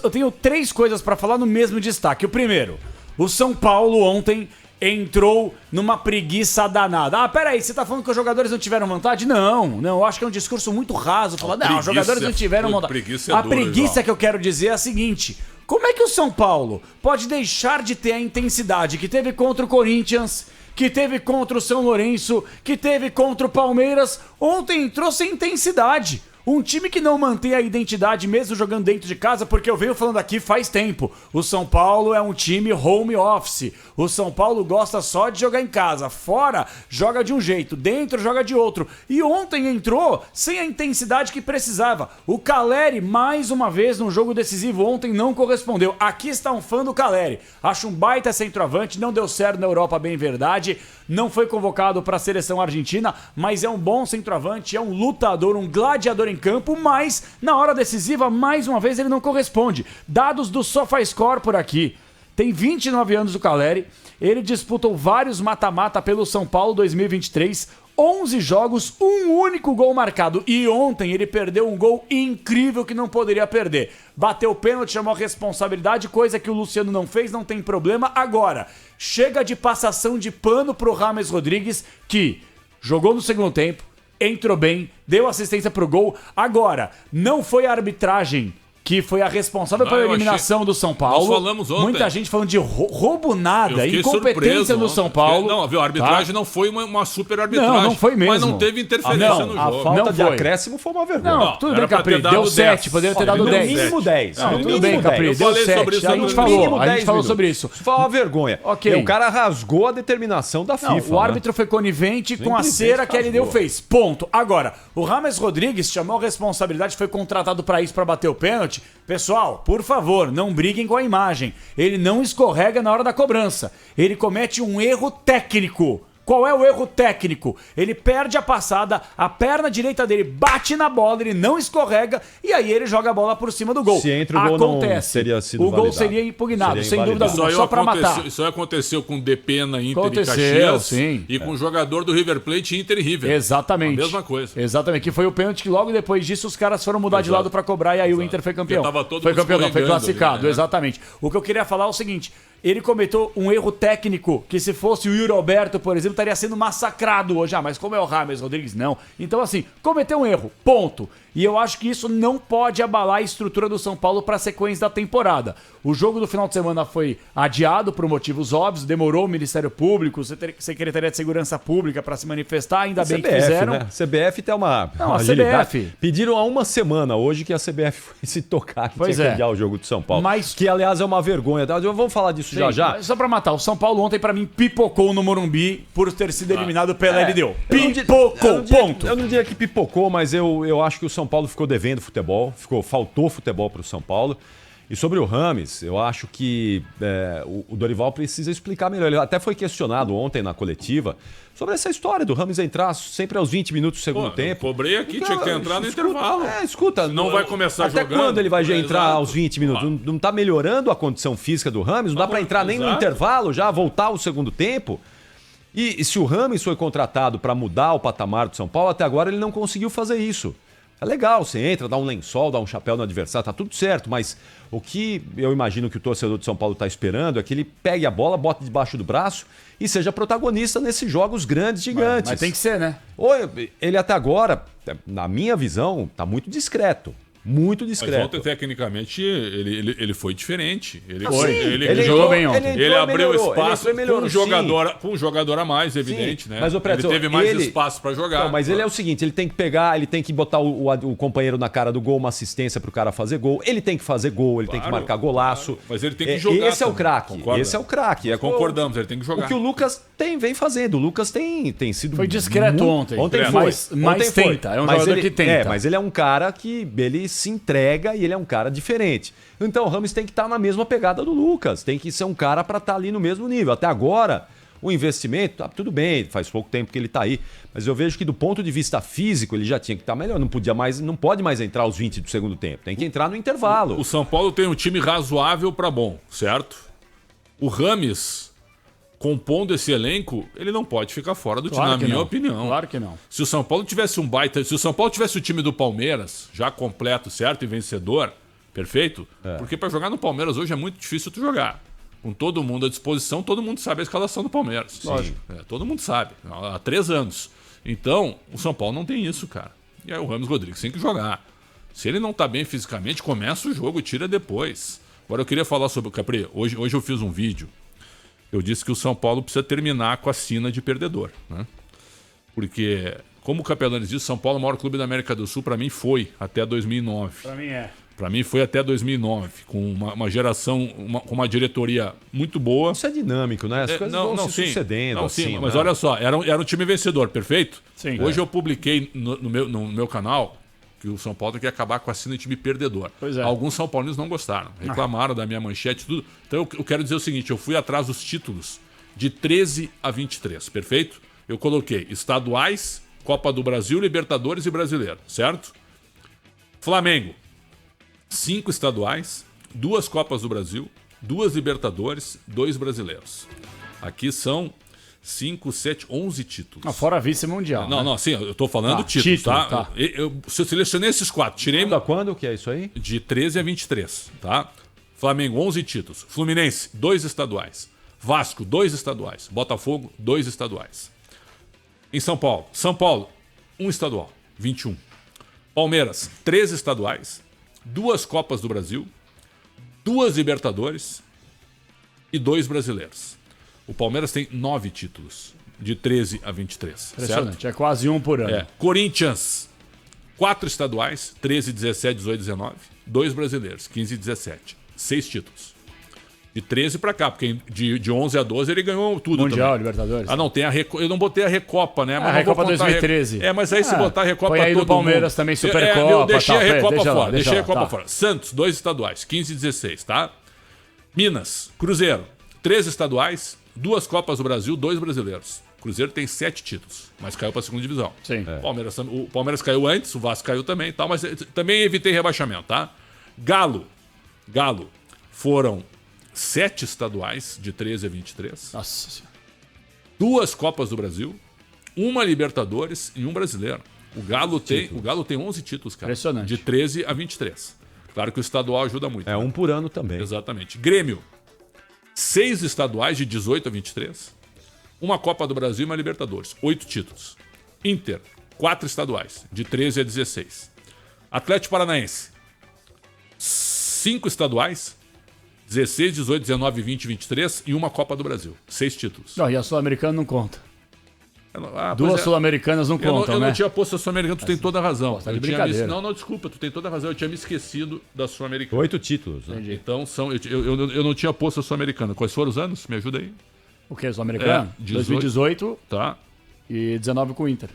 Eu tenho 3 coisas pra falar no mesmo destaque. O primeiro, o São Paulo ontem entrou numa preguiça danada. Peraí, você tá falando que os jogadores não tiveram vontade? Não, eu acho que é um discurso muito raso. Falar, não, os jogadores não tiveram vontade. A preguiça que eu quero dizer é a seguinte: como é que o São Paulo pode deixar de ter a intensidade que teve contra o Corinthians, que teve contra o São Lourenço, que teve contra o Palmeiras? Ontem entrou sem intensidade. Um time que não mantém a identidade mesmo jogando dentro de casa, porque eu venho falando aqui faz tempo. O São Paulo é um time home office. O São Paulo gosta só de jogar em casa. Fora, joga de um jeito. Dentro, joga de outro. E ontem entrou sem a intensidade que precisava. O Caleri, mais uma vez, no jogo decisivo ontem, não correspondeu. Aqui está um fã do Caleri. Acho um baita centroavante. Não deu certo na Europa, bem verdade. Não foi convocado para a seleção argentina, mas é um bom centroavante, é um lutador, um gladiador em campo, mas na hora decisiva, mais uma vez, ele não corresponde. Dados do SofaScore por aqui. Tem 29 anos o Caleri, ele disputou vários mata-mata pelo São Paulo 2023, 11 jogos, um único gol marcado. E ontem ele perdeu um gol incrível que não poderia perder. Bateu o pênalti, chamou a responsabilidade, coisa que o Luciano não fez, não tem problema. Agora, chega de passação de pano pro James Rodrigues, que jogou no segundo tempo, entrou bem, deu assistência pro gol. Agora, não foi a arbitragem que foi a responsável pela eliminação do São Paulo. Nós falamos ontem. Muita gente falando de roubo nada, incompetência do São Paulo. Não, viu, a arbitragem não foi uma super arbitragem. Não foi mesmo. Mas não teve interferência no jogo. A falta de acréscimo foi uma vergonha. Não, tudo bem, Capri, deu 7, poderia ter dado 10. Mínimo 10. Tudo bem, Capri, deu 7. A gente falou sobre isso. Isso foi uma vergonha. Ok. O cara rasgou a determinação da FIFA. O árbitro foi conivente com a cera que ele fez. Ponto. Agora, o James Rodrigues chamou a responsabilidade, foi contratado pra isso, pra bater o pênalti. Pessoal, por favor, não briguem com a imagem. Ele não escorrega na hora da cobrança. Ele comete um erro técnico. Qual é o erro técnico? Ele perde a passada, a perna direita dele bate na bola, ele não escorrega e aí ele joga a bola por cima do gol. Se entra o gol, não seria sido o gol validado. seria impugnado, sem dúvida alguma, só pra matar. Isso aí aconteceu com o Depena, Inter e Caxias, sim. E com o jogador do River Plate, Inter e River. Exatamente. A mesma coisa. Exatamente, que foi o pênalti que logo depois disso os caras foram mudar de lado pra cobrar e aí o Inter foi campeão. Foi campeão, não, foi classificado, né? Exatamente. O que eu queria falar é o seguinte: ele cometeu um erro técnico que, se fosse o Yuri Alberto, por exemplo, estaria sendo massacrado hoje. Mas como é o James Rodrigues, não. Então, assim, cometeu um erro, ponto. E eu acho que isso não pode abalar a estrutura do São Paulo para a sequência da temporada. O jogo do final de semana foi adiado por motivos óbvios, demorou o Ministério Público, Secretaria de Segurança Pública para se manifestar, ainda bem que fizeram. Né? CBF tem uma agilidade. CBF. Pediram há uma semana hoje que a CBF foi se tocar que tinha que adiar o jogo do São Paulo. Mas, que, aliás, é uma vergonha. Vamos falar disso já. Só para matar, o São Paulo ontem, para mim, pipocou no Morumbi por ter sido eliminado pela LDU. Pipocou, ponto. Eu não diria que pipocou, mas eu acho que o São Paulo ficou devendo futebol, faltou futebol para o São Paulo. E sobre o Rames, eu acho que o Dorival precisa explicar melhor. Ele até foi questionado ontem na coletiva sobre essa história do Rames entrar sempre aos 20 minutos do segundo tempo. Eu cobrei aqui, tinha que entrar no intervalo. Escuta. Não vai começar até jogando. Até quando ele vai entrar aos 20 minutos? Não está melhorando a condição física do Rames? Não dá para entrar nem no intervalo já, voltar ao segundo tempo? E se o Rames foi contratado para mudar o patamar do São Paulo, até agora ele não conseguiu fazer isso. É legal, você entra, dá um lençol, dá um chapéu no adversário, tá tudo certo, mas o que eu imagino que o torcedor de São Paulo está esperando é que ele pegue a bola, bote debaixo do braço e seja protagonista nesses jogos grandes, gigantes. Mas tem que ser, né? Ele até agora, na minha visão, tá muito discreto. Muito discreto. Mas ontem, tecnicamente, ele foi diferente. Ele jogou bem ontem. Ele abriu espaço com um jogador a mais, evidente, né? Mas, ele teve mais espaço para jogar. Não, mas ele é o seguinte, ele tem que pegar, ele tem que botar o companheiro na cara do gol, uma assistência pro cara fazer gol. Ele tem que fazer gol, ele tem que marcar golaço. Claro. Mas ele tem que jogar. Esse é o craque. Esse é o craque. Concordamos, ele tem que jogar. O que o Lucas vem fazendo. O Lucas tem sido... Foi discreto ontem. Ontem foi. Mas tenta. É um jogador que tenta. Mas ele é um cara que ele se entrega e ele é um cara diferente. Então o Rames tem que estar na mesma pegada do Lucas, tem que ser um cara para estar ali no mesmo nível. Até agora, o investimento, tudo bem, faz pouco tempo que ele está aí, mas eu vejo que do ponto de vista físico ele já tinha que estar melhor, não pode mais entrar aos 20 do segundo tempo, tem que entrar no intervalo. O São Paulo tem um time razoável para bom, certo? O Rames, compondo esse elenco, ele não pode ficar fora do time, na minha opinião. Claro que não. Se o São Paulo tivesse o time do Palmeiras, já completo, certo, e vencedor, Perfeito? Porque para jogar no Palmeiras hoje é muito difícil tu jogar. Com todo mundo à disposição, todo mundo sabe a escalação do Palmeiras. Lógico. Todo mundo sabe. Há 3 anos. Então, o São Paulo não tem isso, cara. E aí o Rames Rodrigues tem que jogar. Se ele não tá bem fisicamente, começa o jogo e tira depois. Agora eu queria falar sobre o Capri. Hoje eu fiz um vídeo. Eu disse que o São Paulo precisa terminar com a sina de perdedor, né? Porque, como o Capelanes disse, São Paulo, o maior clube da América do Sul, para mim foi até 2009. Pra mim é. Para mim foi até 2009, com uma geração, com uma diretoria muito boa. Isso é dinâmico, né? As coisas vão se sucedendo. Sim, assim, mas né? olha só, era um time vencedor, perfeito? Sim. Hoje eu publiquei no meu canal que o São Paulo tem que acabar com a sina de time perdedor. Pois é. Alguns São Paulinos não gostaram, reclamaram da minha manchete, tudo. Então eu quero dizer o seguinte, eu fui atrás dos títulos de 13 a 23, perfeito? Eu coloquei estaduais, Copa do Brasil, Libertadores e Brasileiro, certo? Flamengo, 5 estaduais, 2 Copas do Brasil, 2 Libertadores, 2 brasileiros. Aqui são 5, 7, 11 títulos. Fora vice-mundial. Não, sim, eu tô falando títulos, título, tá? tá. Eu selecionei esses 4, tirei Quando que é isso aí? de 13 a 23, tá? Flamengo, 11 títulos. Fluminense, 2 estaduais. Vasco, 2 estaduais. Botafogo, 2 estaduais. Em São Paulo, 1 estadual, 21. Palmeiras, 3 estaduais. 2 Copas do Brasil, 2 Libertadores e 2 brasileiros. O Palmeiras tem 9 títulos, de 13 a 23. Impressionante, Certo? é quase um por ano. Corinthians, 4 estaduais, 13, 17, 18, 19. 2 brasileiros, 15 e 17. 6 títulos. De 13 pra cá, porque de 11 a 12 ele ganhou tudo Mundial, também. Libertadores. Não, tem eu não botei a Recopa, né? Mas A não vou Recopa contar 2013. mas aí se botar a Recopa põe aí todo do Palmeiras mundo. também, Supercopa, Eu deixei tal, a Recopa deixa lá, fora, deixa deixei a lá, Recopa tá. fora. Santos, 2 estaduais, 15 e 16, tá? Minas, Cruzeiro, 3 estaduais, 2 Copas do Brasil, 2 brasileiros. Cruzeiro tem 7 títulos, mas caiu pra segunda divisão. Sim. O Palmeiras caiu antes, o Vasco caiu também, tal, mas também evitei rebaixamento, tá? Galo, foram 7 estaduais, de 13 a 23. Nossa Senhora. 2 Copas do Brasil, 1 Libertadores e 1 brasileiro. O Galo tem 11 títulos, cara. Impressionante. De 13 a 23. Claro que o estadual ajuda muito. É um por ano também. Exatamente. Grêmio, 6 estaduais de 18 a 23. 1 Copa do Brasil e 1 Libertadores. 8 títulos. Inter, 4 estaduais, de 13 a 16. Atlético Paranaense, 5 estaduais, 16, 18, 19, 20, 23 e 1 Copa do Brasil. 6 títulos. Não, e a Sul-Americana não conta. Pois Duas Sul-Americanas não contam, eu né? não tinha posto a Sul-Americana, tu tem toda a razão. tá de Eu tinha brincadeira. Não, desculpa, tu tem toda a razão. Eu tinha me esquecido da Sul-Americana. 8 títulos, né? Entendi. Então, eu não tinha posto a Sul-Americana. Quais foram os anos? Me ajuda aí. O que? Sul-Americana? 18. 2018 Tá. e 19 com o Inter.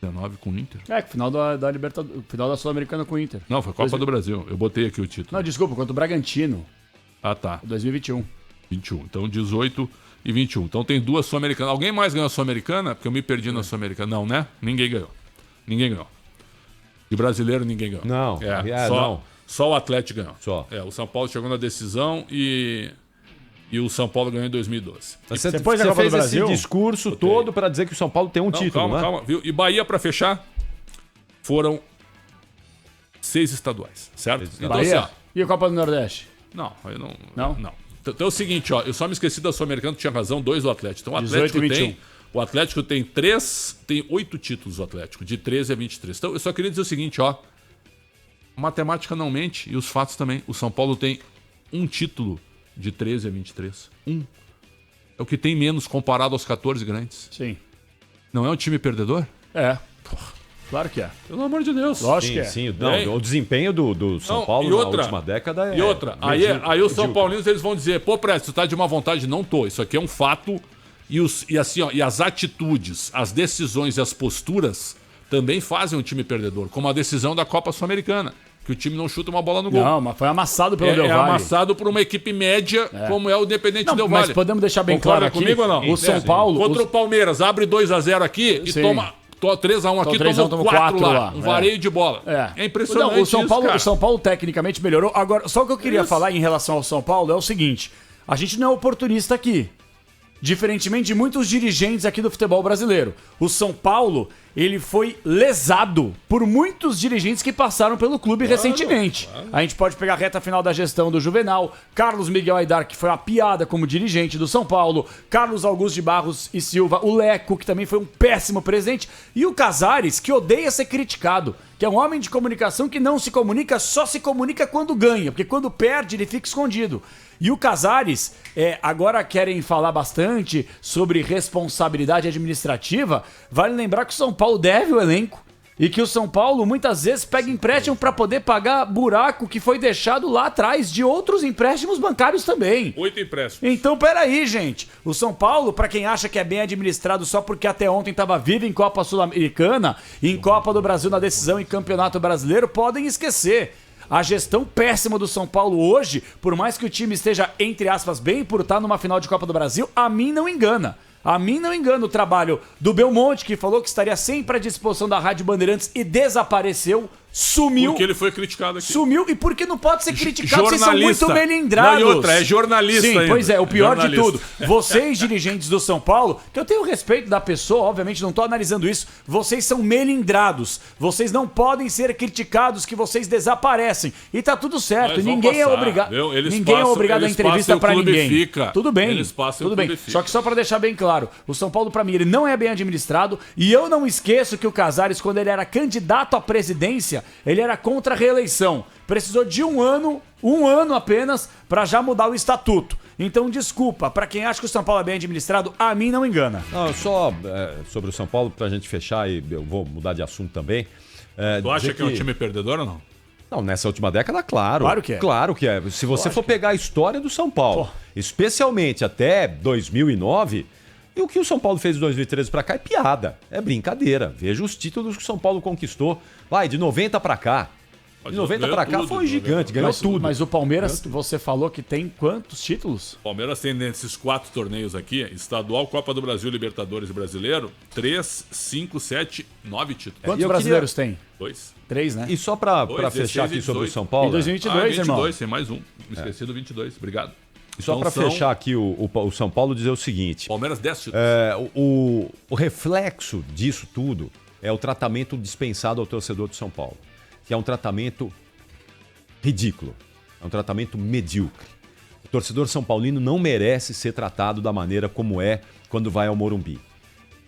19 com o Inter. Final da Libertadores, final da Sul-Americana com o Inter. Não, foi Copa do Brasil. Eu botei aqui o título. Não, desculpa, contra o Bragantino, Ah, tá. 2021. 21. Então, 18 e 21. Então, tem 2 Sul-Americanas. Alguém mais ganhou a Sul-Americana? Porque eu me perdi na Sul-Americana. Não, né? Ninguém ganhou. De brasileiro, ninguém ganhou. Não. Não. Só o Atlético ganhou. Só. O São Paulo chegou na decisão e o São Paulo ganhou em 2012. Você Depois da Copa fez do Brasil? esse discurso todo para dizer que o São Paulo tem um título, né? Calma. Viu? E Bahia, pra fechar, foram 6 estaduais, certo? Então, Bahia? assim, ó, E a Copa do Nordeste? não, eu não. Não? Então é o seguinte, ó, eu só me esqueci da Sul-Americana, tu tinha razão, 2 do Atlético. Então 18 e 21. O Atlético tem 8 títulos, o Atlético, de 13 a 23. Então eu só queria dizer o seguinte, ó, a matemática não mente e os fatos também. O São Paulo tem um título de 13 a 23. É o que tem menos comparado aos 14 grandes. Sim. Não é um time perdedor? É. Claro que é. Pelo amor de Deus. Lógico que é. Sim, o desempenho do São Não, Paulo e outra, na última década é... E outra, aí os São Paulinos eles vão dizer, pô, Prestes, tu tá de má vontade? Não tô, isso aqui é um fato. E as atitudes, as decisões e as posturas também fazem um time perdedor, como a decisão da Copa Sul-Americana, que o time não chuta uma bola no gol. Não, mas foi amassado pelo Del É Valle. amassado por uma equipe média, como é o Independente Não, Del mas Valle. podemos deixar bem Concorda claro aqui, comigo ou não? o São Paulo... Contra o Palmeiras, abre 2-0 aqui e Sim. toma 3-1 aqui, 3-1, toma 4 lá. Um vareio de bola. É impressionante Não, o São Paulo cara. tecnicamente melhorou. Agora, só o que eu queria falar em relação ao São Paulo é o seguinte: a gente não é oportunista aqui. diferentemente de muitos dirigentes aqui do futebol brasileiro. O São Paulo, ele foi lesado por muitos dirigentes que passaram pelo clube recentemente. A gente pode pegar a reta final da gestão do Juvenal, Carlos Miguel Aidar, que foi uma piada como dirigente do São Paulo, Carlos Augusto de Barros e Silva, o Leco, que também foi um péssimo presidente, e o Casares, que odeia ser criticado, que é um homem de comunicação que não se comunica, só se comunica quando ganha, porque quando perde ele fica escondido. E o Casares, agora querem falar bastante sobre responsabilidade administrativa. Vale lembrar que o São Paulo deve o elenco e que o São Paulo muitas vezes pega empréstimo para poder pagar buraco que foi deixado lá atrás de outros empréstimos bancários também. 8 empréstimos. Então, peraí, gente. O São Paulo, pra quem acha que é bem administrado só porque até ontem tava vivo em Copa Sul-Americana, em Copa do Brasil na decisão e Campeonato Brasileiro, podem esquecer. A gestão péssima do São Paulo hoje, por mais que o time esteja, entre aspas, bem por estar numa final de Copa do Brasil, a mim não engana. A mim não engana o trabalho do Belmonte, que falou que estaria sempre à disposição da Rádio Bandeirantes e desapareceu, sumiu. Porque ele foi criticado aqui. Sumiu, e porque não pode ser criticado, vocês são muito melindrados. Não, e outra, é jornalista Sim, ainda. pois é, o pior jornalista. de tudo. Vocês, dirigentes do São Paulo, que eu tenho respeito da pessoa, obviamente não tô analisando isso, vocês são melindrados. Vocês não podem ser criticados, que vocês desaparecem. E tá tudo certo, Mas ninguém passar, é obrigado. Ninguém é obrigado a entrevista pra ninguém. Fica. Tudo bem. Eles passam, tudo bem. fica. Só que só pra deixar bem claro, o São Paulo pra mim ele não é bem administrado, e eu não esqueço que o Casares, quando ele era candidato à presidência, ele era contra a reeleição. Precisou de um ano apenas, pra já mudar o estatuto. Então, desculpa, pra quem acha que o São Paulo é bem administrado, a mim não engana. Não, só sobre o São Paulo, pra gente fechar, e eu vou mudar de assunto também. Tu acha que é um time perdedor ou não? Não, nessa última década, claro. Claro que é. Claro que é. Se você for pegar a história do São Paulo, especialmente até 2009... E o que o São Paulo fez de 2013 pra cá é piada, é brincadeira. Veja os títulos que o São Paulo conquistou. Vai, de 90 pra cá. De 90 pra cá foi gigante, ganhou tudo. Mas o Palmeiras, você falou que tem quantos títulos? Palmeiras tem nesses 4 torneios aqui, estadual, Copa do Brasil, Libertadores e Brasileiro, 3, 5, 7, 9 títulos. Quantos brasileiros tem? 2. 3, né? E só pra 2, fechar 16 aqui e sobre o 18. São Paulo... Em 2022, 22, irmão. tem mais um. Me esqueci do 22, obrigado. E só Então pra são- fechar aqui o São Paulo dizer o seguinte... Palmeiras 10 títulos. O reflexo disso tudo é o tratamento dispensado ao torcedor de São Paulo, que é um tratamento ridículo, é um tratamento medíocre. O torcedor são paulino não merece ser tratado da maneira como é quando vai ao Morumbi.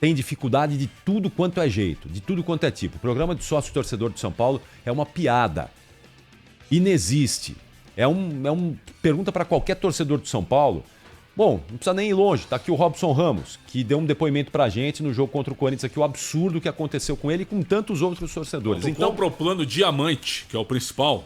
Tem dificuldade de tudo quanto é jeito, de tudo quanto é tipo. O programa de sócio-torcedor de São Paulo é uma piada. Inexiste. Pergunta para qualquer torcedor de São Paulo. Bom, não precisa nem ir longe. Tá aqui o Robson Ramos, que deu um depoimento pra gente no jogo contra o Corinthians aqui, o absurdo que aconteceu com ele e com tantos outros torcedores. Tu Então, compra o plano diamante, que é o principal,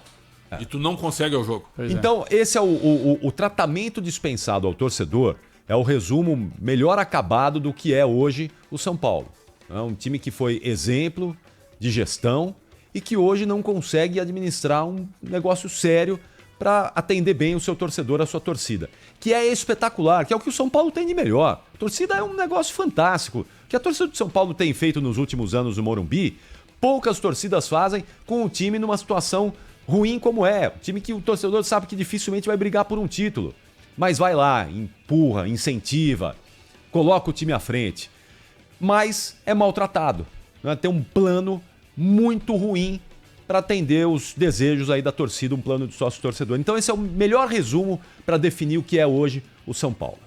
e tu não consegue ao jogo. Pois é. então esse é o tratamento dispensado ao torcedor, é o resumo melhor acabado do que é hoje o São Paulo. É um time que foi exemplo de gestão e que hoje não consegue administrar um negócio sério para atender bem o seu torcedor, a sua torcida. Que é espetacular, que é o que o São Paulo tem de melhor. A torcida é um negócio fantástico. O que a torcida do São Paulo tem feito nos últimos anos no Morumbi, poucas torcidas fazem com o time numa situação ruim como é. O time que o torcedor sabe que dificilmente vai brigar por um título. Mas vai lá, empurra, incentiva, coloca o time à frente. Mas é maltratado. Né? Tem um plano muito ruim para atender os desejos aí da torcida, um plano de sócio-torcedor. Então esse é o melhor resumo para definir o que é hoje o São Paulo.